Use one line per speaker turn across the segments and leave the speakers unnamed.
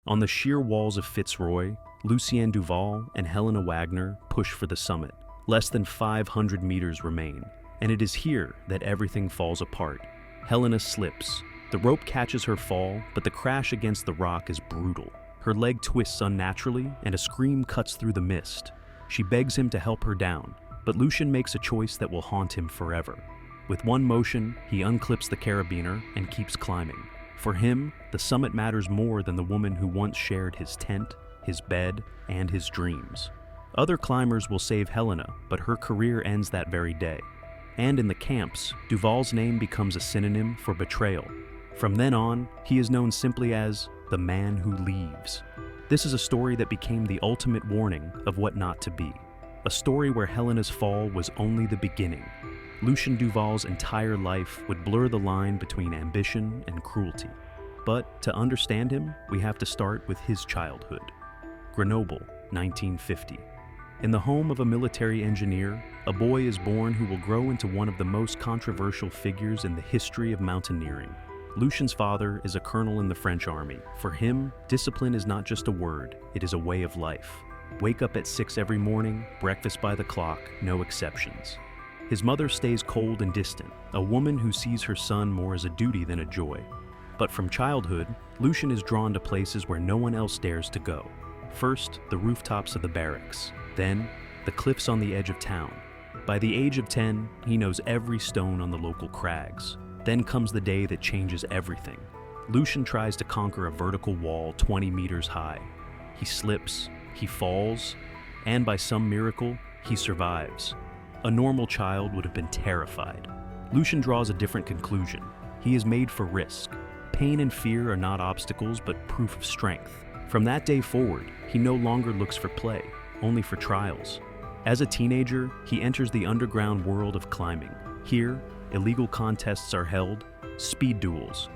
On the sheer walls of Fitz Roy, Lucien Duval and Helena Wagner push for the summit. Less than 500 meters remain, and it is here that everything falls apart. Helena slips. The rope catches her fall, but the crash against the rock is brutal. Her leg twists unnaturally, and a scream cuts through the mist. She begs him to help her down, but Lucien makes a choice that will haunt him forever. With one motion, he unclips the carabiner and keeps climbing. For him, the summit matters more than the woman who once shared his tent, his bed, and his dreams. Other climbers will save Helena, but her career ends that very day. And in the camps, Duval's name becomes a synonym for betrayal. From then on, he is known simply as the man who leaves. This is a story that became the ultimate warning of what not to be. A story where Helena's fall was only the beginning. Lucien Duval's entire life would blur the line between ambition and cruelty. But to understand him, we have to start with his childhood. Grenoble, 1950. In the home of a military engineer, a boy is born who will grow into one of the most controversial figures in the history of mountaineering. Lucien's father is a colonel in the French army. For him, discipline is not just a word, it is a way of life. Wake up at 6 every morning, breakfast by the clock, no exceptions. His mother stays cold and distant, a woman who sees her son more as a duty than a joy. But from childhood, Lucien is drawn to places where no one else dares to go. First, the rooftops of the barracks. Then, the cliffs on the edge of town. By the age of 10, he knows every stone on the local crags. Then comes the day that changes everything. Lucien tries to conquer a vertical wall 20 meters high. He slips, he falls, and by some miracle, he survives. A normal child would have been terrified. Lucien draws a different conclusion. He is made for risk. Pain and fear are not obstacles, but proof of strength. From that day forward, he no longer looks for play, only for trials. As a teenager, he enters the underground world of climbing. Here, illegal contests are held, speed duels.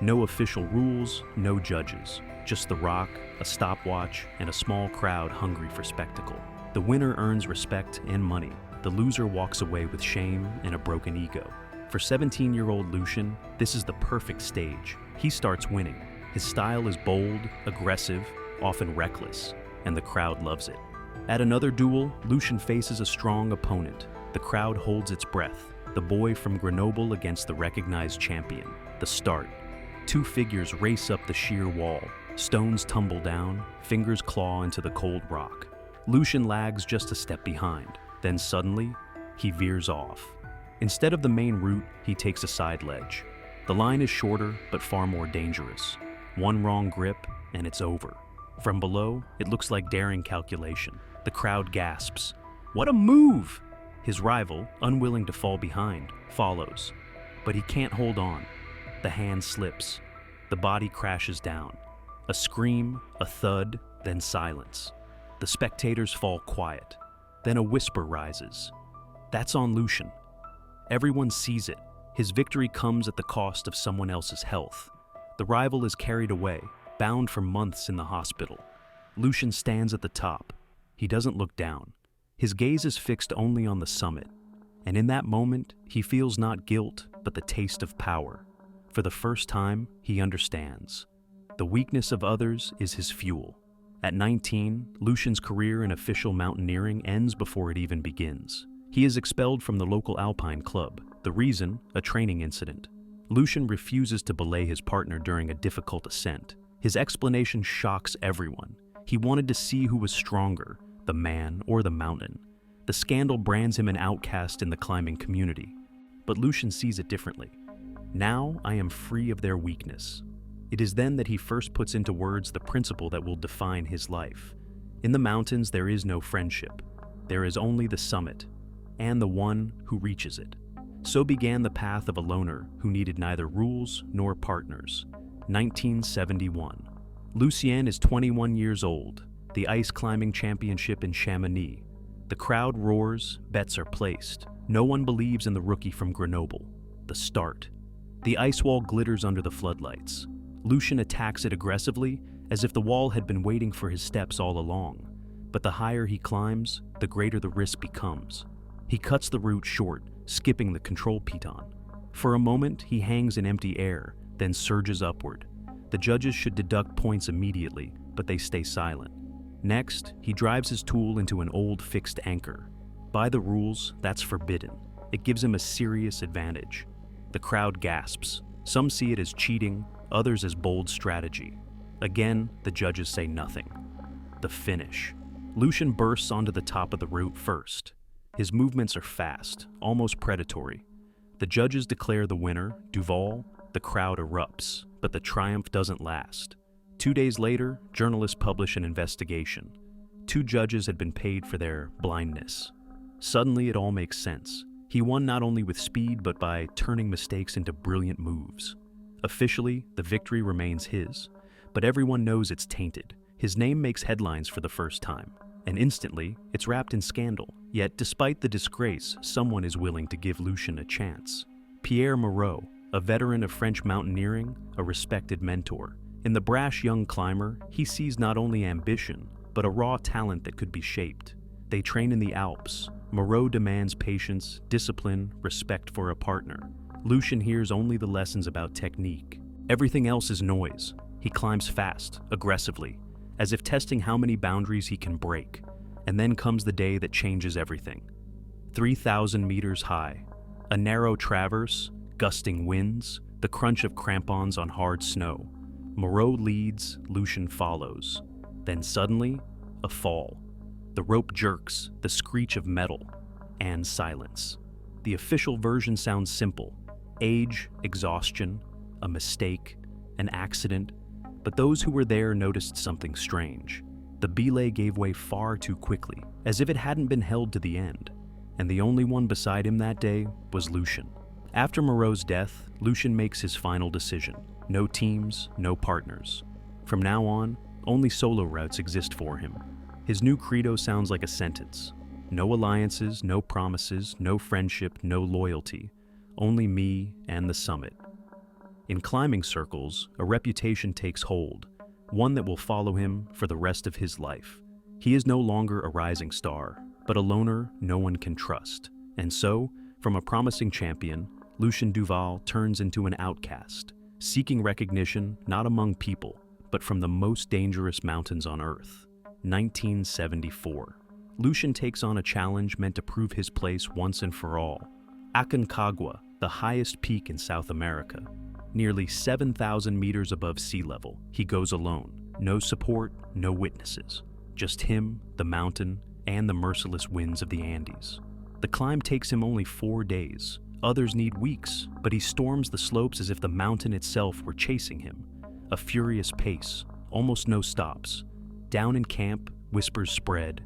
No official rules, no judges. Just the rock, a stopwatch, and a small crowd hungry for spectacle. The winner earns respect and money. The loser walks away with shame and a broken ego. For 17-year-old Lucien, this is the perfect stage. He starts winning. His style is bold, aggressive, often reckless, and the crowd loves it. At another duel, Lucien faces a strong opponent. The crowd holds its breath. The boy from Grenoble against the recognized champion. The start. Two figures race up the sheer wall. Stones tumble down, fingers claw into the cold rock. Lucien lags just a step behind. Then suddenly, he veers off. Instead of the main route, he takes a side ledge. The line is shorter, but far more dangerous. One wrong grip, and it's over. From below, it looks like daring calculation. The crowd gasps. What a move! His rival, unwilling to fall behind, follows. But he can't hold on. The hand slips. The body crashes down. A scream, a thud, then silence. The spectators fall quiet. Then a whisper rises. That's on Lucien. Everyone sees it. His victory comes at the cost of someone else's health. The rival is carried away, bound for months in the hospital. Lucien stands at the top. He doesn't look down. His gaze is fixed only on the summit. And in that moment, he feels not guilt, but the taste of power. For the first time, he understands. The weakness of others is his fuel. At 19, Lucien's career in official mountaineering ends before it even begins. He is expelled from the local alpine club. The reason, a training incident. Lucien refuses to belay his partner during a difficult ascent. His explanation shocks everyone. He wanted to see who was stronger, the man or the mountain. The scandal brands him an outcast in the climbing community. But Lucien sees it differently. Now I am free of their weakness. It is then that he first puts into words the principle that will define his life. In the mountains, there is no friendship. There is only the summit, and the one who reaches it. So began the path of a loner who needed neither rules nor partners. 1971. Lucien is 21 years old, the ice climbing championship in Chamonix. The crowd roars, bets are placed. No one believes in the rookie from Grenoble. The start. The ice wall glitters under the floodlights. Lucien attacks it aggressively, as if the wall had been waiting for his steps all along. But the higher he climbs, the greater the risk becomes. He cuts the route short, skipping the control piton. For a moment, he hangs in empty air, then surges upward. The judges should deduct points immediately, but they stay silent. Next, he drives his tool into an old fixed anchor. By the rules, that's forbidden. It gives him a serious advantage. The crowd gasps. Some see it as cheating, others as bold strategy. Again, the judges say nothing. The finish. Lucien bursts onto the top of the route first. His movements are fast, almost predatory. The judges declare the winner, Duval. The crowd erupts, but the triumph doesn't last. 2 days later, journalists publish an investigation. 2 judges had been paid for their blindness. Suddenly, it all makes sense. He won not only with speed, but by turning mistakes into brilliant moves. Officially, the victory remains his, but everyone knows it's tainted. His name makes headlines for the first time, and instantly, it's wrapped in scandal. Yet, despite the disgrace, someone is willing to give Lucien a chance. Pierre Moreau, a veteran of French mountaineering, a respected mentor. In the brash young climber, he sees not only ambition, but a raw talent that could be shaped. They train in the Alps. Moreau demands patience, discipline, respect for a partner. Lucien hears only the lessons about technique. Everything else is noise. He climbs fast, aggressively, as if testing how many boundaries he can break. And then comes the day that changes everything. 3,000 meters high, a narrow traverse, gusting winds, the crunch of crampons on hard snow. Moreau leads, Lucien follows. Then suddenly, a fall. The rope jerks, the screech of metal, and silence. The official version sounds simple. Age, exhaustion, a mistake, an accident. But those who were there noticed something strange. The belay gave way far too quickly, as if it hadn't been held to the end. And the only one beside him that day was Lucien. After Moreau's death, Lucien makes his final decision. No teams, no partners. From now on, only solo routes exist for him. His new credo sounds like a sentence. No alliances, no promises, no friendship, no loyalty. Only me and the summit. In climbing circles, a reputation takes hold, one that will follow him for the rest of his life. He is no longer a rising star, but a loner no one can trust. And so, from a promising champion, Lucien Duval turns into an outcast, seeking recognition not among people, but from the most dangerous mountains on Earth. 1974. Lucien takes on a challenge meant to prove his place once and for all. Aconcagua, the highest peak in South America. Nearly 7,000 meters above sea level, he goes alone. No support, no witnesses. Just him, the mountain, and the merciless winds of the Andes. The climb takes him only 4 days. Others need weeks, but he storms the slopes as if the mountain itself were chasing him. A furious pace, almost no stops. Down in camp, whispers spread.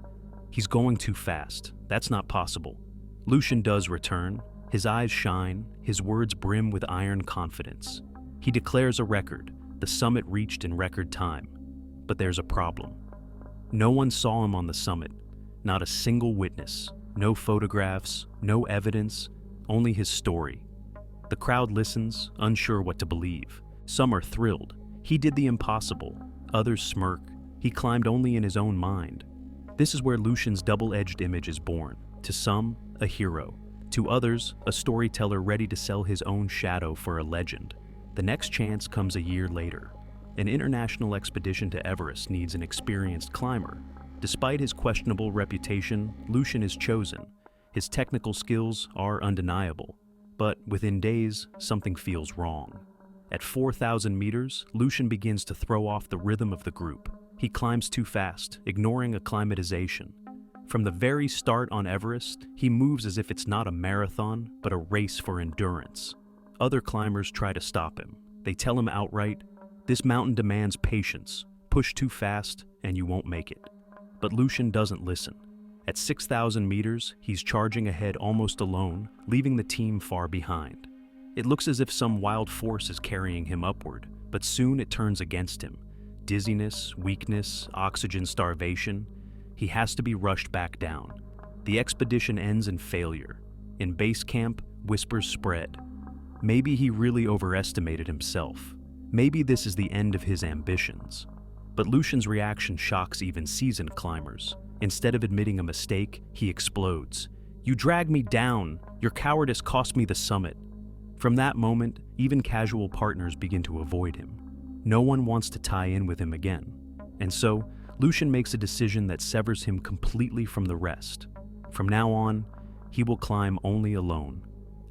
He's going too fast. That's not possible. Lucien does return. His eyes shine, his words brim with iron confidence. He declares a record, the summit reached in record time. But there's a problem. No one saw him on the summit. Not a single witness. No photographs, no evidence, only his story. The crowd listens, unsure what to believe. Some are thrilled. He did the impossible. Others smirk. He climbed only in his own mind. This is where Lucien's double-edged image is born. To some, a hero. To others, a storyteller ready to sell his own shadow for a legend. The next chance comes a year later. An international expedition to Everest needs an experienced climber. Despite his questionable reputation, Lucien is chosen. His technical skills are undeniable. But within days, something feels wrong. At 4,000 meters, Lucien begins to throw off the rhythm of the group. He climbs too fast, ignoring acclimatization. From the very start on Everest, he moves as if it's not a marathon, but a race for endurance. Other climbers try to stop him. They tell him outright, "This mountain demands patience. Push too fast, and you won't make it." But Lucien doesn't listen. At 6,000 meters, he's charging ahead almost alone, leaving the team far behind. It looks as if some wild force is carrying him upward, but soon it turns against him. Dizziness, weakness, oxygen starvation. He has to be rushed back down. The expedition ends in failure. In base camp, whispers spread. Maybe he really overestimated himself. Maybe this is the end of his ambitions. But Lucien's reaction shocks even seasoned climbers. Instead of admitting a mistake, he explodes. "You dragged me down. Your cowardice cost me the summit." From that moment, even casual partners begin to avoid him. No one wants to tie in with him again. And so, Lucien makes a decision that severs him completely from the rest. From now on, he will climb only alone.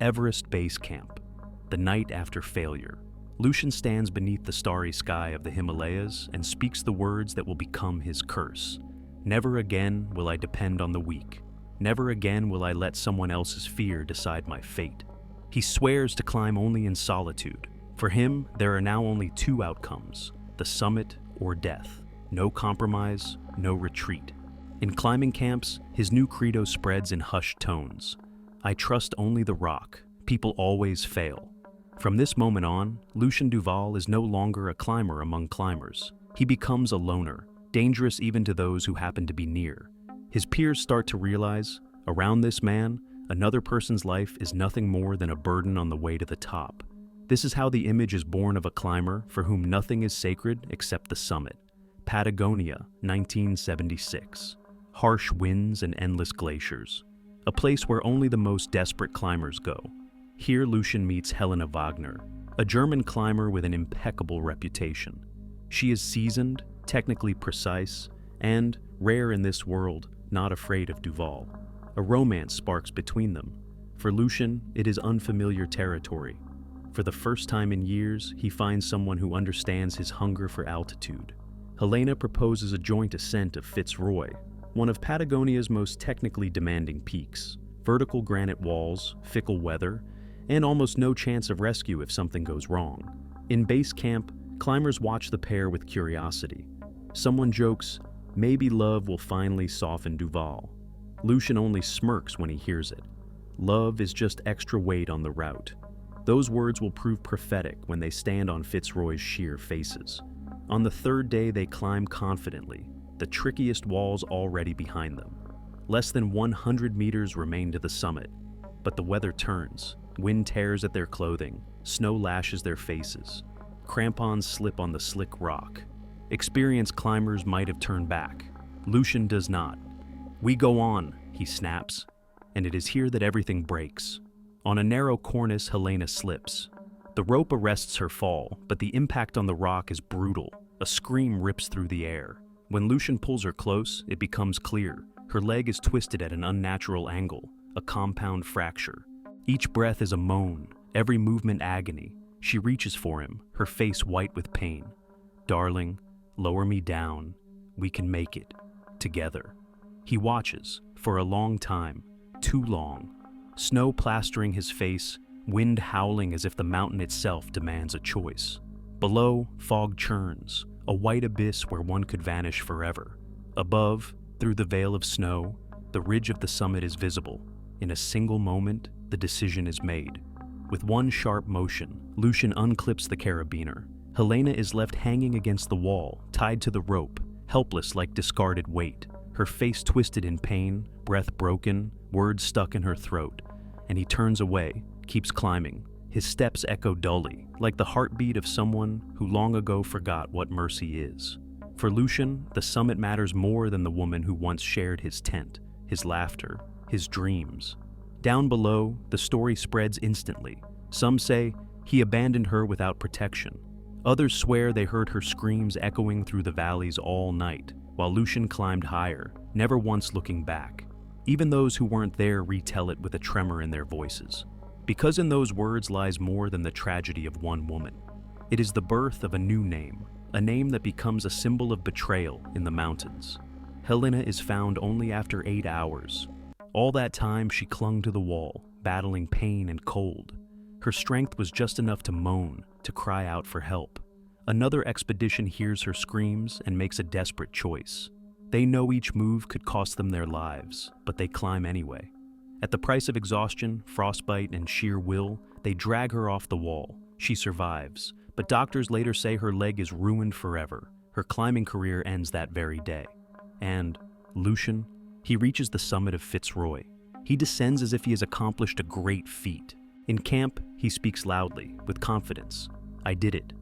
Everest Base Camp. The night after failure. Lucien stands beneath the starry sky of the Himalayas and speaks the words that will become his curse. Never again will I depend on the weak. Never again will I let someone else's fear decide my fate. He swears to climb only in solitude. For him, there are now only two outcomes: the summit or death. No compromise, no retreat. In climbing camps, his new credo spreads in hushed tones. I trust only the rock. People always fail. From this moment on, Lucien Duval is no longer a climber among climbers. He becomes a loner, dangerous even to those who happen to be near. His peers start to realize, around this man, another person's life is nothing more than a burden on the way to the top. This is how the image is born of a climber for whom nothing is sacred except the summit. Patagonia, 1976. Harsh winds and endless glaciers. A place where only the most desperate climbers go. Here Lucien meets Helena Wagner, a German climber with an impeccable reputation. She is seasoned, technically precise, and, rare in this world, not afraid of Duval. A romance sparks between them. For Lucien, it is unfamiliar territory. For the first time in years, he finds someone who understands his hunger for altitude. Helena proposes a joint ascent of Fitz Roy, one of Patagonia's most technically demanding peaks. Vertical granite walls, fickle weather, and almost no chance of rescue if something goes wrong. In base camp, climbers watch the pair with curiosity. Someone jokes, maybe love will finally soften Duval. Lucien only smirks when he hears it. Love is just extra weight on the route. Those words will prove prophetic when they stand on Fitz Roy's sheer faces. On the third day, they climb confidently, the trickiest walls already behind them. Less than 100 meters remain to the summit, but the weather turns. Wind tears at their clothing, snow lashes their faces. Crampons slip on the slick rock. Experienced climbers might have turned back. Lucien does not. We go on, he snaps, and it is here that everything breaks. On a narrow cornice, Helena slips. The rope arrests her fall, but the impact on the rock is brutal. A scream rips through the air. When Lucien pulls her close, it becomes clear. Her leg is twisted at an unnatural angle, a compound fracture. Each breath is a moan, every movement agony. She reaches for him, her face white with pain. Darling, lower me down. We can make it. Together. He watches, for a long time, too long. Snow plastering his face, wind howling as if the mountain itself demands a choice. Below, fog churns, a white abyss where one could vanish forever. Above, through the veil of snow, the ridge of the summit is visible. In a single moment, the decision is made. With one sharp motion, Lucien unclips the carabiner. Helena is left hanging against the wall, tied to the rope, helpless like discarded weight. Her face twisted in pain, breath broken, words stuck in her throat. And he turns away, keeps climbing. His steps echo dully, like the heartbeat of someone who long ago forgot what mercy is. For Lucien, the summit matters more than the woman who once shared his tent, his laughter, his dreams. Down below, the story spreads instantly. Some say he abandoned her without protection. Others swear they heard her screams echoing through the valleys all night, while Lucien climbed higher, never once looking back. Even those who weren't there retell it with a tremor in their voices. Because in those words lies more than the tragedy of one woman. It is the birth of a new name, a name that becomes a symbol of betrayal in the mountains. Helena is found only after 8 hours. All that time she clung to the wall, battling pain and cold. Her strength was just enough to moan, to cry out for help. Another expedition hears her screams and makes a desperate choice. They know each move could cost them their lives, but they climb anyway. At the price of exhaustion, frostbite, and sheer will, they drag her off the wall. She survives, but doctors later say her leg is ruined forever. Her climbing career ends that very day. And Lucien, he reaches the summit of Fitz Roy. He descends as if he has accomplished a great feat. In camp, he speaks loudly, with confidence. I did it.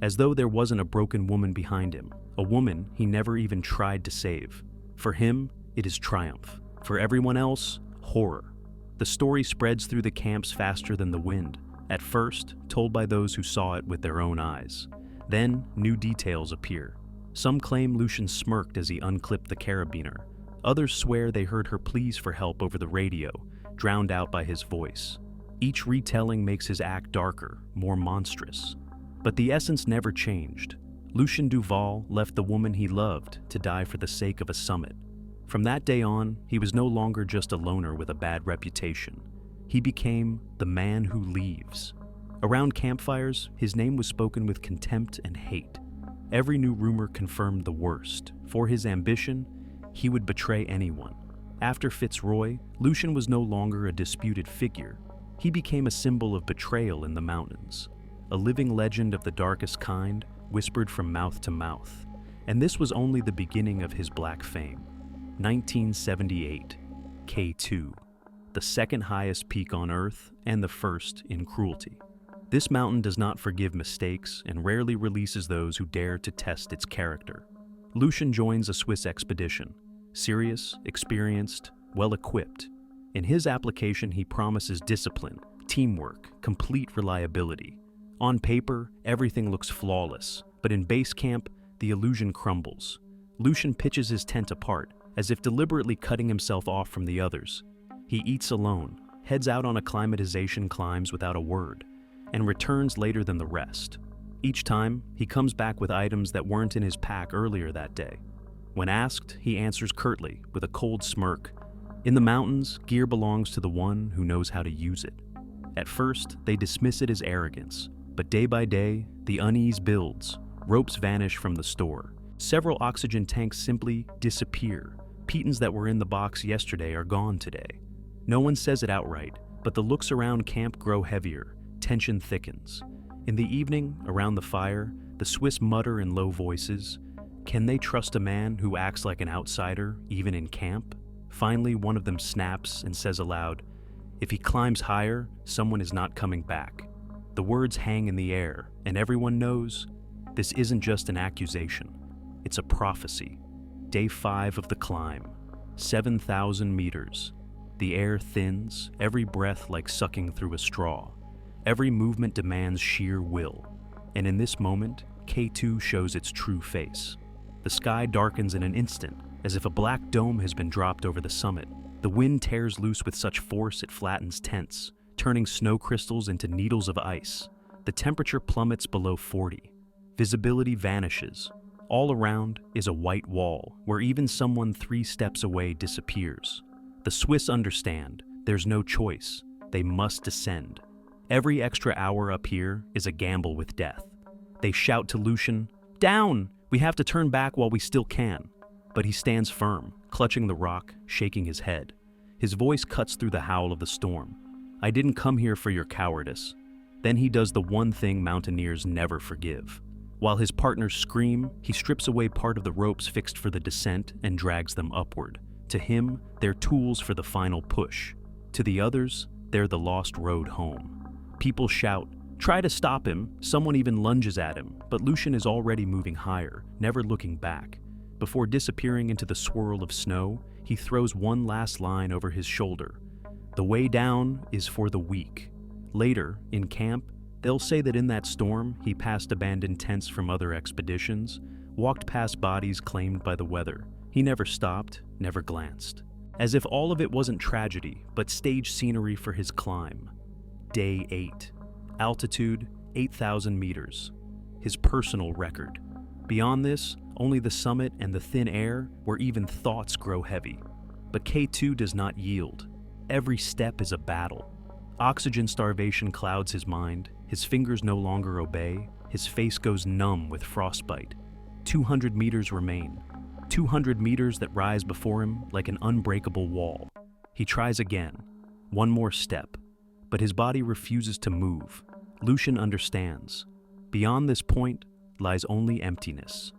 As though there wasn't a broken woman behind him, a woman he never even tried to save. For him, it is triumph. For everyone else, horror. The story spreads through the camps faster than the wind, at first told by those who saw it with their own eyes. Then, new details appear. Some claim Lucien smirked as he unclipped the carabiner. Others swear they heard her pleas for help over the radio, drowned out by his voice. Each retelling makes his act darker, more monstrous. But the essence never changed. Lucien Duval left the woman he loved to die for the sake of a summit. From that day on, he was no longer just a loner with a bad reputation. He became the man who leaves. Around campfires, his name was spoken with contempt and hate. Every new rumor confirmed the worst. For his ambition, he would betray anyone. After Fitz Roy, Lucien was no longer a disputed figure. He became a symbol of betrayal in the mountains, a living legend of the darkest kind, whispered from mouth to mouth. And this was only the beginning of his black fame. 1978, K2, the second highest peak on Earth and the first in cruelty. This mountain does not forgive mistakes and rarely releases those who dare to test its character. Lucien joins a Swiss expedition, serious, experienced, well-equipped. In his application, he promises discipline, teamwork, complete reliability. On paper, everything looks flawless, but in base camp, the illusion crumbles. Lucien pitches his tent apart, as if deliberately cutting himself off from the others. He eats alone, heads out on acclimatization climbs without a word, and returns later than the rest. Each time, he comes back with items that weren't in his pack earlier that day. When asked, he answers curtly, with a cold smirk. In the mountains, gear belongs to the one who knows how to use it. At first, they dismiss it as arrogance, but day by day, the unease builds. Ropes vanish from the store. Several oxygen tanks simply disappear. Pitons that were in the box yesterday are gone today. No one says it outright, but the looks around camp grow heavier. Tension thickens. In the evening, around the fire, the Swiss mutter in low voices. Can they trust a man who acts like an outsider, even in camp? Finally, one of them snaps and says aloud, "If he climbs higher, someone is not coming back." The words hang in the air, and everyone knows this isn't just an accusation. It's a prophecy. Day 5 of the climb, 7,000 meters. The air thins, every breath like sucking through a straw. Every movement demands sheer will. And in this moment, K2 shows its true face. The sky darkens in an instant, as if a black dome has been dropped over the summit. The wind tears loose with such force it flattens tents, turning snow crystals into needles of ice. The temperature plummets below 40. Visibility vanishes. All around is a white wall, where even someone 3 steps away disappears. The Swiss understand. There's no choice. They must descend. Every extra hour up here is a gamble with death. They shout to Lucien, "Down! We have to turn back while we still can." But he stands firm, clutching the rock, shaking his head. His voice cuts through the howl of the storm. "I didn't come here for your cowardice." Then he does the one thing mountaineers never forgive. While his partners scream, he strips away part of the ropes fixed for the descent and drags them upward. To him, they're tools for the final push. To the others, they're the lost road home. People shout, "Try to stop him." Someone even lunges at him, but Lucien is already moving higher, never looking back. Before disappearing into the swirl of snow, he throws one last line over his shoulder. "The way down is for the weak." Later, in camp, they'll say that in that storm, he passed abandoned tents from other expeditions, walked past bodies claimed by the weather. He never stopped, never glanced. As if all of it wasn't tragedy, but stage scenery for his climb. Day 8. Altitude, 8,000 meters. His personal record. Beyond this, only the summit and the thin air where even thoughts grow heavy. But K2 does not yield. Every step is a battle. Oxygen starvation clouds his mind. His fingers no longer obey. His face goes numb with frostbite. 200 meters remain. 200 meters that rise before him like an unbreakable wall. He tries again. One more step. But his body refuses to move. Lucien understands. Beyond this point lies only emptiness.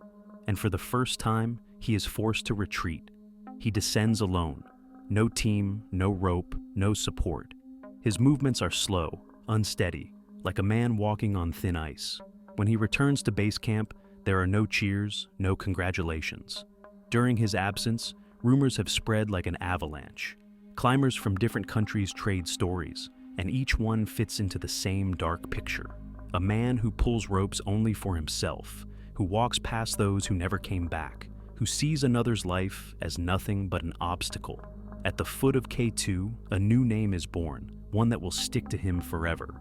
And for the first time, he is forced to retreat. He descends alone. No team, no rope, no support. His movements are slow, unsteady, like a man walking on thin ice. When he returns to base camp, there are no cheers, no congratulations. During his absence, rumors have spread like an avalanche. Climbers from different countries trade stories, and each one fits into the same dark picture. a man who pulls ropes only for himself, who walks past those who never came back, who sees another's life as nothing but an obstacle. At the foot of K2, a new name is born, one that will stick to him forever: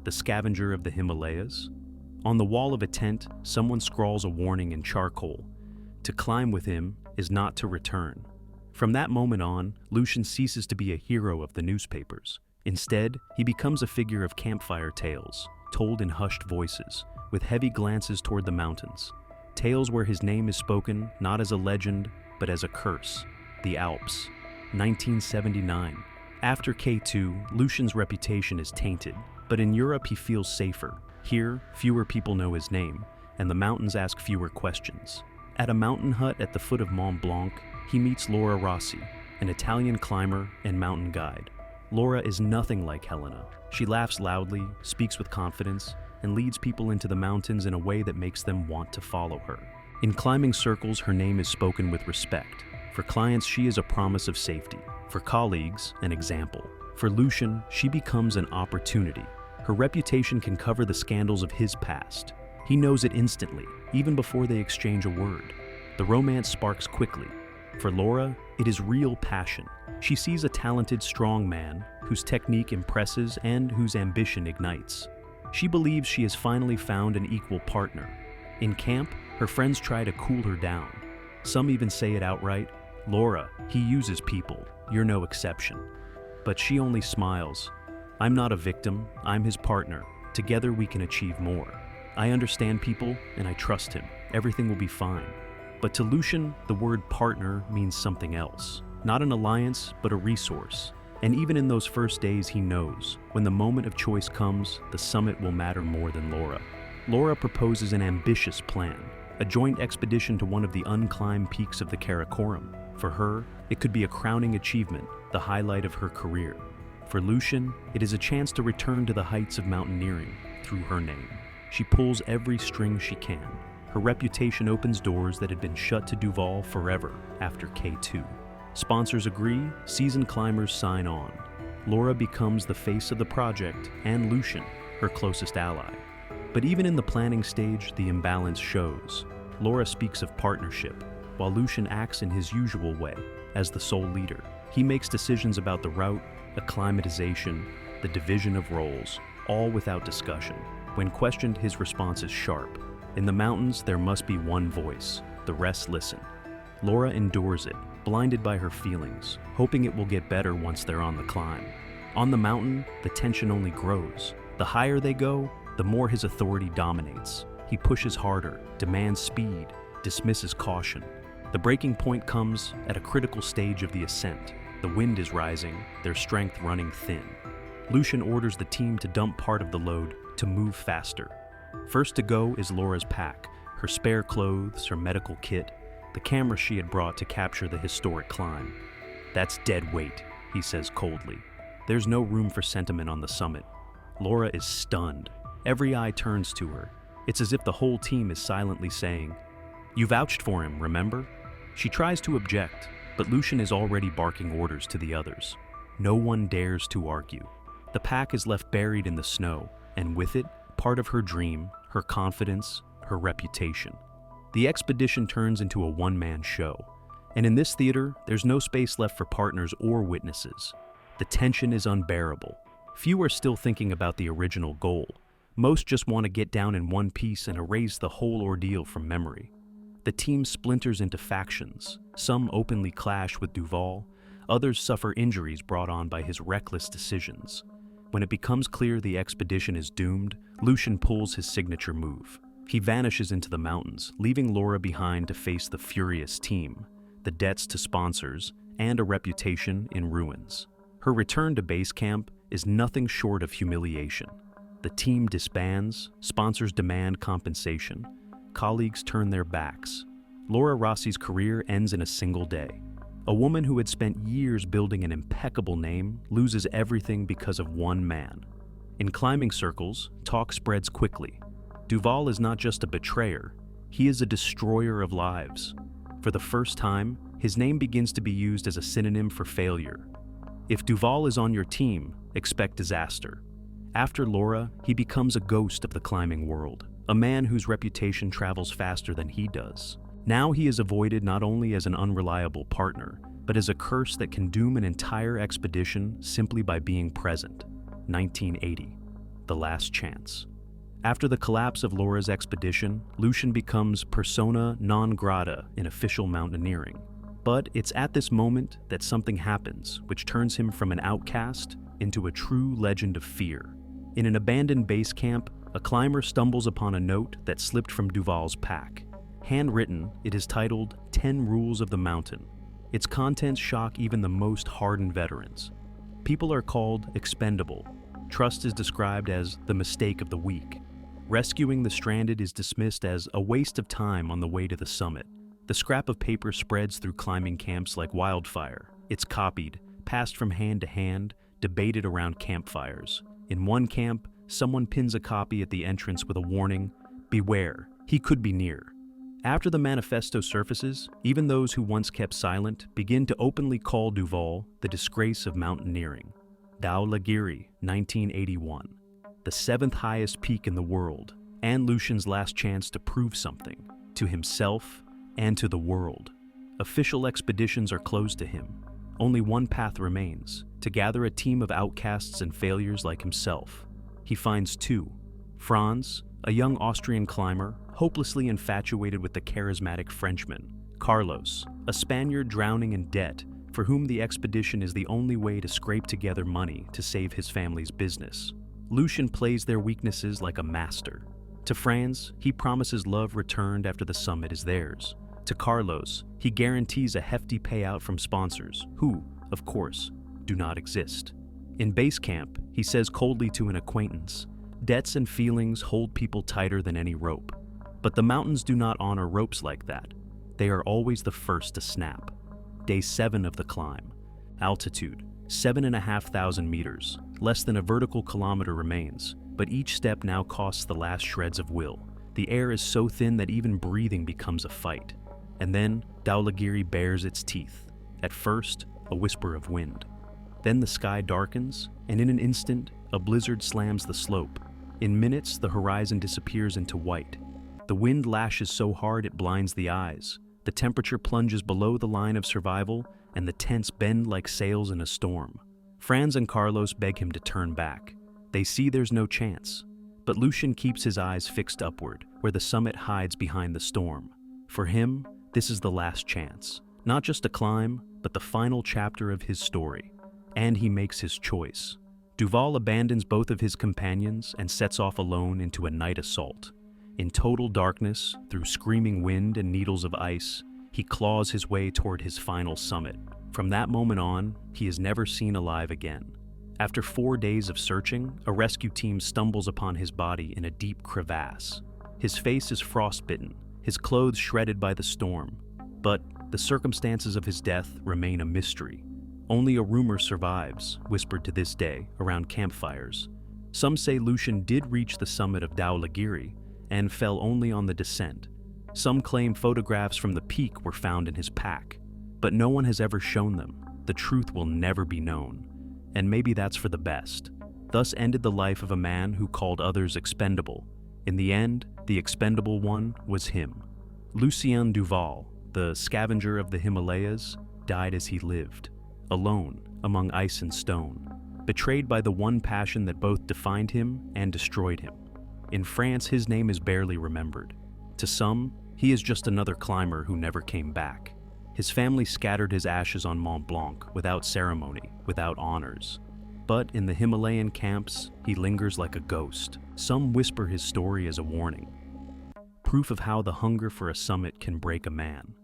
the scavenger of the Himalayas. On the wall of a tent, someone scrawls a warning in charcoal: to climb with him is not to return. From that moment on, Lucien ceases to be a hero of the newspapers. Instead, he becomes a figure of campfire tales, told in hushed voices, with heavy glances toward the mountains. Tales where his name is spoken not as a legend, but as a curse. The Alps, 1979. After K2, Lucien's reputation is tainted, but in Europe he feels safer. Here, fewer people know his name, and the mountains ask fewer questions. At a mountain hut at the foot of Mont Blanc, he meets Laura Rossi, an Italian climber and mountain guide. Laura is nothing like Helena. She laughs loudly, speaks with confidence, and leads people into the mountains in a way that makes them want to follow her. In climbing circles, her name is spoken with respect. For clients, she is a promise of safety. For colleagues, an example. For Lucien, she becomes an opportunity. Her reputation can cover the scandals of his past. He knows it instantly, even before they exchange a word. The romance sparks quickly. For Laura, it is real passion. She sees a talented, strong man whose technique impresses and whose ambition ignites. She believes she has finally found an equal partner. In camp, her friends try to cool her down. Some even say it outright: "Laura, he uses people. You're no exception." But she only smiles. "I'm not a victim. I'm his partner. Together we can achieve more. I understand people and I trust him. Everything will be fine." But to Lucien, the word partner means something else. Not an alliance, but a resource. And even in those first days, he knows, when the moment of choice comes, the summit will matter more than Laura. Laura proposes an ambitious plan, a joint expedition to one of the unclimbed peaks of the Karakoram. For her, it could be a crowning achievement, the highlight of her career. For Lucien, it is a chance to return to the heights of mountaineering through her name. She pulls every string she can. Her reputation opens doors that had been shut to Duval forever after K2. Sponsors agree, seasoned climbers sign on. Laura becomes the face of the project, and Lucien, her closest ally. But even in the planning stage, the imbalance shows. Laura speaks of partnership, while Lucien acts in his usual way, as the sole leader. He makes decisions about the route, acclimatization, the division of roles, all without discussion. When questioned, his response is sharp. In the mountains, there must be one voice. The rest listen. Laura endures it, blinded by her feelings, hoping it will get better once they're on the climb. On the mountain, the tension only grows. The higher they go, the more his authority dominates. He pushes harder, demands speed, dismisses caution. The breaking point comes at a critical stage of the ascent. The wind is rising, their strength running thin. Lucien orders the team to dump part of the load to move faster. First to go is Laura's pack, her spare clothes, her medical kit, the camera she had brought to capture the historic climb. "That's dead weight," he says coldly. There's no room for sentiment on the summit. Laura is stunned. Every eye turns to her. It's as if the whole team is silently saying, "You vouched for him, remember?" She tries to object, but Lucien is already barking orders to the others. No one dares to argue. The pack is left buried in the snow, and with it, part of her dream, her confidence, her reputation. The expedition turns into a one-man show. And in this theater, there's no space left for partners or witnesses. The tension is unbearable. Few are still thinking about the original goal. Most just want to get down in one piece and erase the whole ordeal from memory. The team splinters into factions. Some openly clash with Duval. Others suffer injuries brought on by his reckless decisions. When it becomes clear the expedition is doomed, Lucien pulls his signature move. He vanishes into the mountains, leaving Laura behind to face the furious team, the debts to sponsors, and a reputation in ruins. Her return to base camp is nothing short of humiliation. The team disbands, sponsors demand compensation, colleagues turn their backs. Laura Rossi's career ends in a single day. A woman who had spent years building an impeccable name loses everything because of one man. In climbing circles, talk spreads quickly. Duval is not just a betrayer, he is a destroyer of lives. For the first time, his name begins to be used as a synonym for failure. If Duval is on your team, expect disaster. After Laura, he becomes a ghost of the climbing world, a man whose reputation travels faster than he does. Now he is avoided not only as an unreliable partner, but as a curse that can doom an entire expedition simply by being present. 1980. The Last Chance. After the collapse of Laura's expedition, Lucien becomes persona non grata in official mountaineering. But it's at this moment that something happens which turns him from an outcast into a true legend of fear. In an abandoned base camp, a climber stumbles upon a note that slipped from Duval's pack. Handwritten, it is titled 10 Rules of the Mountain. Its contents shock even the most hardened veterans. People are called expendable. Trust is described as the mistake of the weak. Rescuing the stranded is dismissed as a waste of time on the way to the summit. The scrap of paper spreads through climbing camps like wildfire. It's copied, passed from hand to hand, debated around campfires. In one camp, someone pins a copy at the entrance with a warning, "Beware, he could be near." After the manifesto surfaces, even those who once kept silent begin to openly call Duval the disgrace of mountaineering. Dhaulagiri, 1981. The 7th highest peak in the world, and Lucien's last chance to prove something, to himself and to the world. Official expeditions are closed to him. Only one path remains, to gather a team of outcasts and failures like himself. He finds two. Franz, a young Austrian climber, hopelessly infatuated with the charismatic Frenchman. Carlos, a Spaniard drowning in debt, for whom the expedition is the only way to scrape together money to save his family's business. Lucien plays their weaknesses like a master. To Franz, he promises love returned after the summit is theirs. To Carlos, he guarantees a hefty payout from sponsors, who, of course, do not exist. In base camp, he says coldly to an acquaintance, "Debts and feelings hold people tighter than any rope." But the mountains do not honor ropes like that. They are always the first to snap. Day 7 of the climb. Altitude, 7,500 meters. Less than a vertical kilometer remains, but each step now costs the last shreds of will. The air is so thin that even breathing becomes a fight. And then, Dhaulagiri bares its teeth. At first, a whisper of wind. Then the sky darkens, and in an instant, a blizzard slams the slope. In minutes, the horizon disappears into white. The wind lashes so hard it blinds the eyes. The temperature plunges below the line of survival, and the tents bend like sails in a storm. Franz and Carlos beg him to turn back. They see there's no chance. But Lucien keeps his eyes fixed upward, where the summit hides behind the storm. For him, this is the last chance. Not just a climb, but the final chapter of his story. And he makes his choice. Duval abandons both of his companions and sets off alone into a night assault. In total darkness, through screaming wind and needles of ice, he claws his way toward his final summit. From that moment on, he is never seen alive again. After 4 days of searching, a rescue team stumbles upon his body in a deep crevasse. His face is frostbitten, his clothes shredded by the storm. But the circumstances of his death remain a mystery. Only a rumor survives, whispered to this day around campfires. Some say Lucien did reach the summit of Dhaulagiri and fell only on the descent. Some claim photographs from the peak were found in his pack, but no one has ever shown them. The truth will never be known, and maybe that's for the best. Thus ended the life of a man who called others expendable. In the end, the expendable one was him. Lucien Duval, the scavenger of the Himalayas, died as he lived, alone among ice and stone, betrayed by the one passion that both defined him and destroyed him. In France, his name is barely remembered. To some, he is just another climber who never came back. His family scattered his ashes on Mont Blanc without ceremony, without honors. But in the Himalayan camps, he lingers like a ghost. Some whisper his story as a warning, proof of how the hunger for a summit can break a man.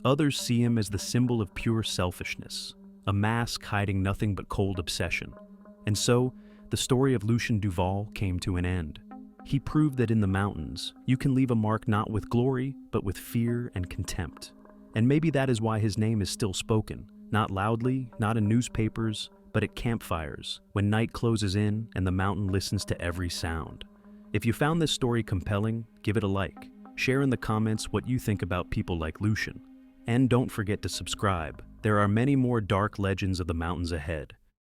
Others see him as the symbol of pure selfishness, a mask hiding nothing but cold obsession. And so, the story of Lucien Duval came to an end. He proved that in the mountains, you can leave a mark not with glory, but with fear and contempt. And maybe that is why his name is still spoken, not loudly, not in newspapers, but at campfires, when night closes in and the mountain listens to every sound. If you found this story compelling, give it a like. Share in the comments what you think about people like Lucien. And don't forget to subscribe. There are many more dark legends of the mountains ahead.